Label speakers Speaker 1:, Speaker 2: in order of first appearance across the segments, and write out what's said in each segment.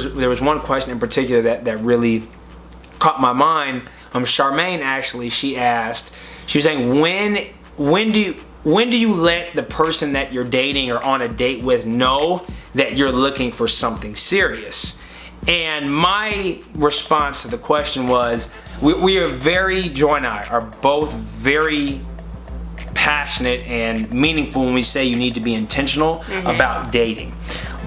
Speaker 1: there was one question in particular that really caught my mind. Charmaine actually, she asked, she was saying, when do you let the person that you're dating or on a date with know that you're looking for something serious? And my response to the question was, we are Joy and I are both very passionate and meaningful when we say you need to be intentional about dating.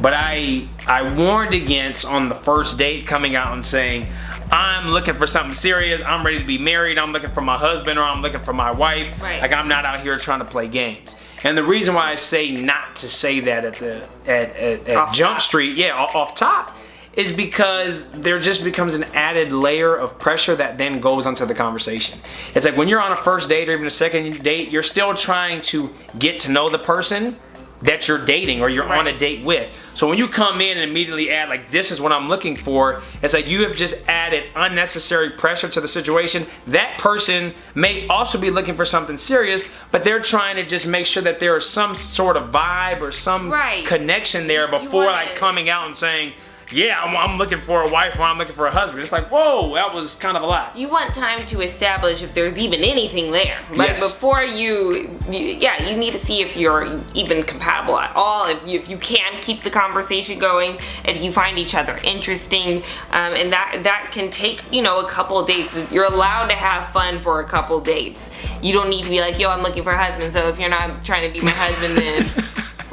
Speaker 1: But I warned against on the first date coming out and saying, I'm looking for something serious, I'm ready to be married, I'm looking for my husband, or I'm looking for my wife.
Speaker 2: Right.
Speaker 1: Like, I'm not out here trying to play games. And the reason why I say not to say that at Jump Street, off top, is because there just becomes an added layer of pressure that then goes onto the conversation. It's like when you're on a first date or even a second date, you're still trying to get to know the person that you're dating or you're on a date with. So when you come in and immediately add like, this is what I'm looking for, it's like you have just added unnecessary pressure to the situation. That person may also be looking for something serious, but they're trying to just make sure that there is some sort of vibe or some connection there before like coming out and saying, yeah, I'm looking for a wife or I'm looking for a husband. It's like, whoa, that was kind of a lot.
Speaker 2: You want time to establish if there's even anything there. Like before you need to see if you're even compatible at all, if you can keep the conversation going, if you find each other interesting, and that can take, a couple dates. You're allowed to have fun for a couple dates. You don't need to be like, yo, I'm looking for a husband, so if you're not trying to be my husband, then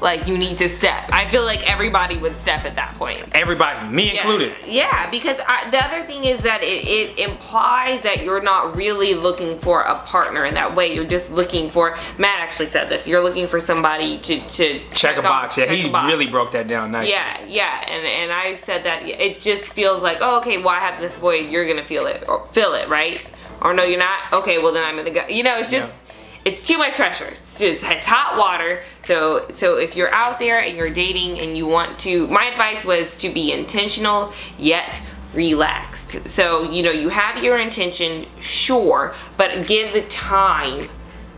Speaker 2: like, you need to step. I feel like everybody would step at that point.
Speaker 1: Everybody, me included.
Speaker 2: Yeah, because the other thing is that it implies that you're not really looking for a partner in that way. You're just looking for, Matt actually said this, you're looking for somebody to check
Speaker 1: a box. Yeah, he really broke that down nicely.
Speaker 2: Yeah, and I said that it just feels like, oh, okay, well, I have this void, you're gonna feel it, right? Or no, you're not? Okay, well, then I'm gonna go. It's just, it's too much pressure. It's hot water. So if you're out there and you're dating and you want to, my advice was to be intentional yet relaxed. So, you have your intention, sure, but give the time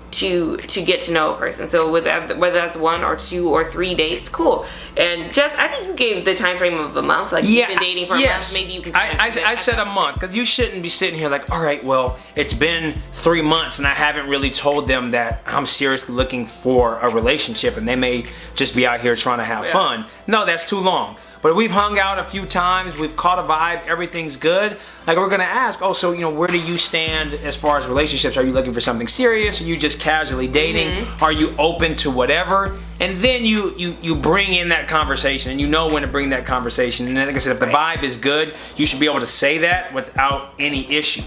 Speaker 2: to get to know a person. So whether that's 1 or 2 or 3 dates, cool. And I think you gave the time frame of a month. Like, you've been dating for a month, maybe you can.
Speaker 1: I said a month, because you shouldn't be sitting here like, all right, well, it's been 3 months and I haven't really told them that I'm seriously looking for a relationship, and they may just be out here trying to have fun. No, that's too long. But we've hung out a few times, we've caught a vibe, everything's good. Like, we're gonna ask, oh, so, where do you stand as far as relationships? Are you looking for something serious? Are you just casually dating? Are you open to whatever? And then you bring in that conversation, and you know when to bring that conversation. And like I said, if the vibe is good, you should be able to say that without any issue.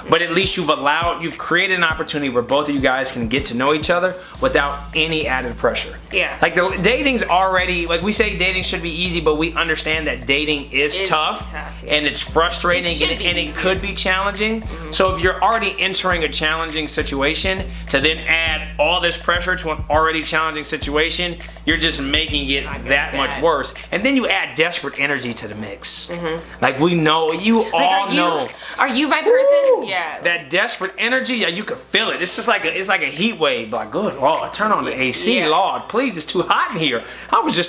Speaker 1: But at least you've created an opportunity where both of you guys can get to know each other without any added pressure.
Speaker 2: Yeah.
Speaker 1: Like, the dating's already, like, we say dating should be easy, but we understand that dating is tough and it's frustrating and it could be challenging. So if you're already entering a challenging situation, to then add all this pressure to an already challenging situation, you're just making it that much worse. And then you add desperate energy to the mix. Like, we know, know.
Speaker 2: Are you my person?
Speaker 1: Yeah. That desperate energy, you can feel it. It's just like a heat wave. Like, good Lord, turn on the AC, Lord, please, it's too hot in here. I was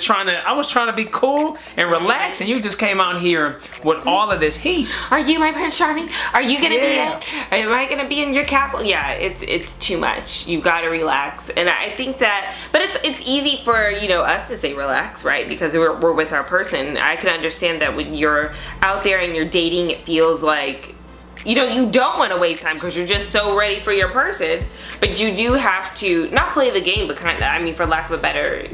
Speaker 1: trying to be cool and relax, and you just came out here with all of this heat.
Speaker 2: Are you my Prince Charming? Are you gonna be it? Am I gonna be in your castle? Yeah, it's too much. You've got to relax, and I think that, but it's easy for us to say relax, right? Because we're with our person. I can understand that when you're out there and you're dating, it feels like, you don't want to waste time because you're just so ready for your person, but you do have to not play the game, but kind of, for lack of a better,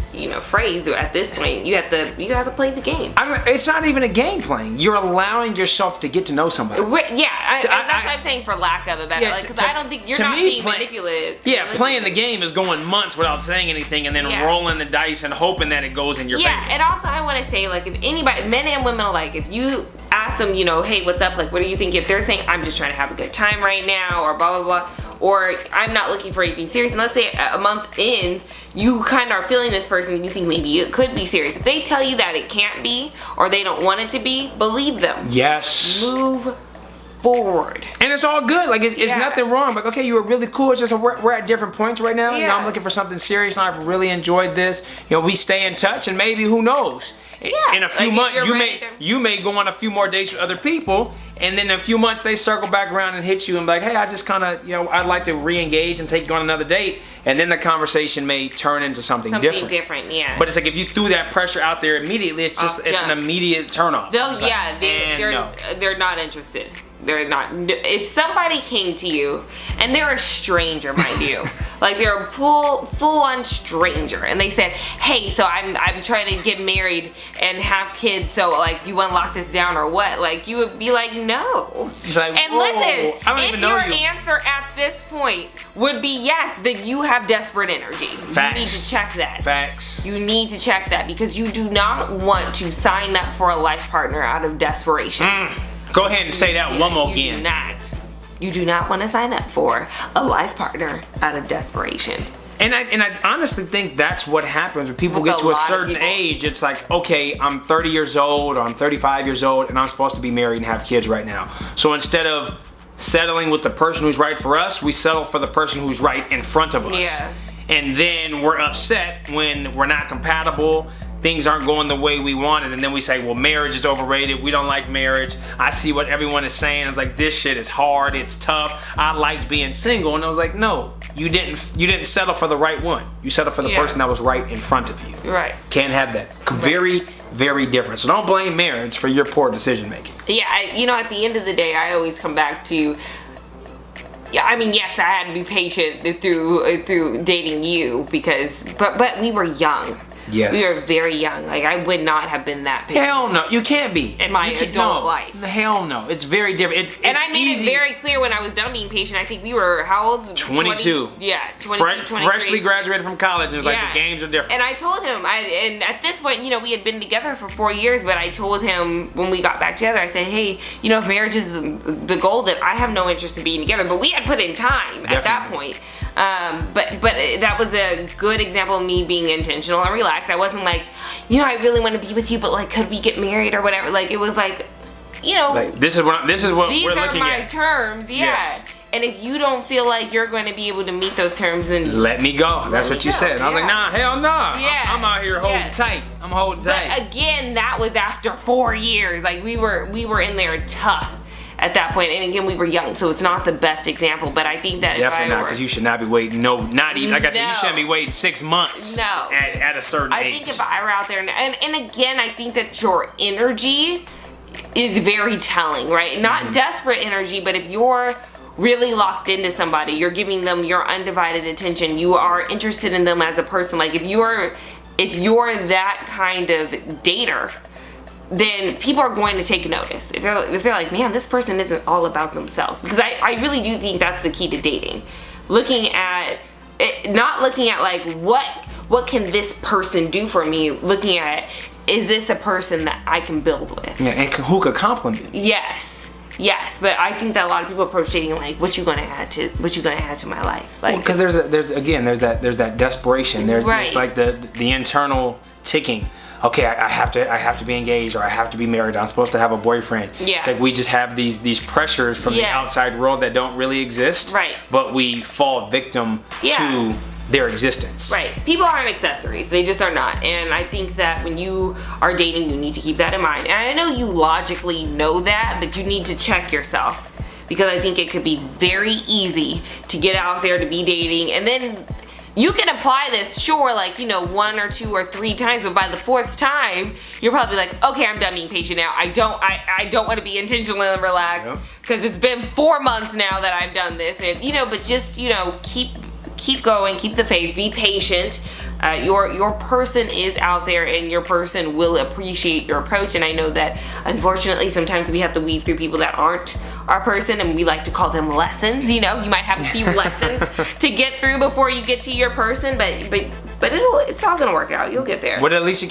Speaker 2: phrase, at this point, you have to play the game.
Speaker 1: It's not even a game playing. You're allowing yourself to get to know somebody.
Speaker 2: That's what I'm saying, for lack of a better, because I don't think you're not being manipulative.
Speaker 1: Yeah, playing the game is going months without saying anything and then rolling the dice and hoping that it goes in your favor.
Speaker 2: Yeah, and also I want to say, like, if anybody, men and women alike, if you ask them, hey, what's up? Like, what do you think? If they're saying, I'm just trying to have a good time right now, or blah, blah, blah, or I'm not looking for anything serious, and let's say a month in, you kind of are feeling this person and you think maybe it could be serious. If they tell you that it can't be, or they don't want it to be, believe them.
Speaker 1: Yes.
Speaker 2: Move forward.
Speaker 1: And it's all good. Like, it's nothing wrong. Like, okay, you were really cool. It's just we're at different points right now. You know, I'm looking for something serious, and I've really enjoyed this. You know, we stay in touch, and maybe, who knows? In a few months, you may go on a few more dates with other people, and then in a few months they circle back around and hit you and be like, hey, I just kind of, you know, I'd like to re-engage and take you on another date, and then the conversation may turn into something different.
Speaker 2: Yeah.
Speaker 1: But it's like, if you threw that pressure out there immediately, it's just it's an immediate turnoff.
Speaker 2: They're not interested. They're not. If somebody came to you and they're a stranger, mind you, like they're a full-on stranger, and they said, "Hey, so I'm trying to get married and have kids. So like, you want to lock this down or what?" Like, you would be like, "No."
Speaker 1: She's like,
Speaker 2: and
Speaker 1: whoa,
Speaker 2: listen,
Speaker 1: I don't even know
Speaker 2: if your
Speaker 1: you.
Speaker 2: answer at this point would be yes, then you have desperate energy.
Speaker 1: Facts.
Speaker 2: You need to check that.
Speaker 1: Facts.
Speaker 2: You need to check that, because you do not want to sign up for a life partner out of desperation.
Speaker 1: Go ahead and say that one more again.
Speaker 2: You do not want to sign up for a life partner out of desperation.
Speaker 1: And I honestly think that's what happens when people get to a certain age. It's like, okay, I'm 30 years old, or I'm 35 years old, and I'm supposed to be married and have kids right now. So instead of settling with the person who's right for us, we settle for the person who's right in front of us.
Speaker 2: Yeah.
Speaker 1: And then we're upset when we're not compatible. Things aren't going the way we wanted, and then we say, well, marriage is overrated, we don't like marriage. I see what everyone is saying. It's like, this shit is hard, it's tough, I liked being single. And I was like, no, you didn't settle for the right one. You settled for the person that was right in front of you.
Speaker 2: Right.
Speaker 1: Can't have that. Very, very different. So don't blame marriage for your poor decision making.
Speaker 2: Yeah, you know, at the end of the day, I always come back to, I mean, yes, I had to be patient through dating you, because, but we were young.
Speaker 1: Yes.
Speaker 2: We were very young. Like, I would not have been that patient.
Speaker 1: Hell no, you can't be.
Speaker 2: In my adult life.
Speaker 1: Hell no, it's very different. It's
Speaker 2: and I made it very clear when I was done being patient. I think we were, how old?
Speaker 1: 22.
Speaker 2: 20, yeah, 22, 23.
Speaker 1: Freshly graduated from college, and it was like, the games are different.
Speaker 2: And I told him, and at this point, you know, we had been together for 4 years, but I told him when we got back together, I said, hey, you know, if marriage is the goal, then I have no interest in being together. But we had put in time at that point. But that was a good example of me being intentional and relaxed. I wasn't like, you know, I really want to be with you, but like, could we get married or whatever? Like, it was like, you know,
Speaker 1: like, this is what we're looking at.
Speaker 2: These are my terms, Yes. And if you don't feel like you're going to be able to meet those terms, then
Speaker 1: let me go. That's what you said. And I was like, nah, hell nah.
Speaker 2: Yeah.
Speaker 1: I'm out here holding tight. I'm holding tight.
Speaker 2: But again, that was after 4 years. Like, we were in there tough at that point, and again, we were young, so it's not the best example. But I think that
Speaker 1: definitely not, because you should not be waiting. No, not even. Like I said, you shouldn't be waiting 6 months.
Speaker 2: No,
Speaker 1: at a certain age.
Speaker 2: I think if I were out there, and again, I think that your energy is very telling, right? Not desperate energy, but if you're really locked into somebody, you're giving them your undivided attention, you are interested in them as a person. Like, if you're that kind of dater, then people are going to take notice. If they're like, man, this person isn't all about themselves. Because I really do think that's the key to dating. Looking at it, not looking at like, what can this person do for me? Looking at, is this a person that I can build with?
Speaker 1: Yeah, and who could compliment?
Speaker 2: Yes, but I think that a lot of people approach dating like, what you gonna add to my life? Like,
Speaker 1: because there's that desperation. There's like the internal ticking. Okay, I have to be engaged, or I have to be married. I'm supposed to have a boyfriend. Yeah. It's like we just have these pressures from the outside world that don't really exist. Right. But we fall victim to their existence.
Speaker 2: Right. People aren't accessories. They just are not. And I think that when you are dating, you need to keep that in mind. And I know you logically know that, but you need to check yourself, because I think it could be very easy to get out there to be dating, and then you can apply this, sure, like, you know, 1 or 2 or 3 times, but by the 4th time, you're probably like, okay, I'm done being patient now. I don't want to be intentional and relaxed, because it's been 4 months now that I've done this, and, you know, but just, you know, keep going, keep the faith, be patient. Your person is out there, and your person will appreciate your approach. And I know that unfortunately sometimes we have to weave through people that aren't our person, and we like to call them lessons. You know, you might have a few lessons to get through before you get to your person, but it's all gonna work out. You'll get there.
Speaker 1: What did Alicia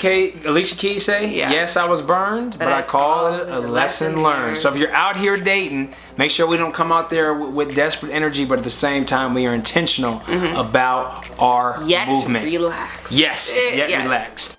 Speaker 1: Keys say? Yeah. Yes, I was burned, but I call it a lesson learned. So if you're out here dating, make sure we don't come out there with desperate energy, but at the same time we are intentional about our movement.
Speaker 2: Relax.
Speaker 1: Yes, yet relaxed.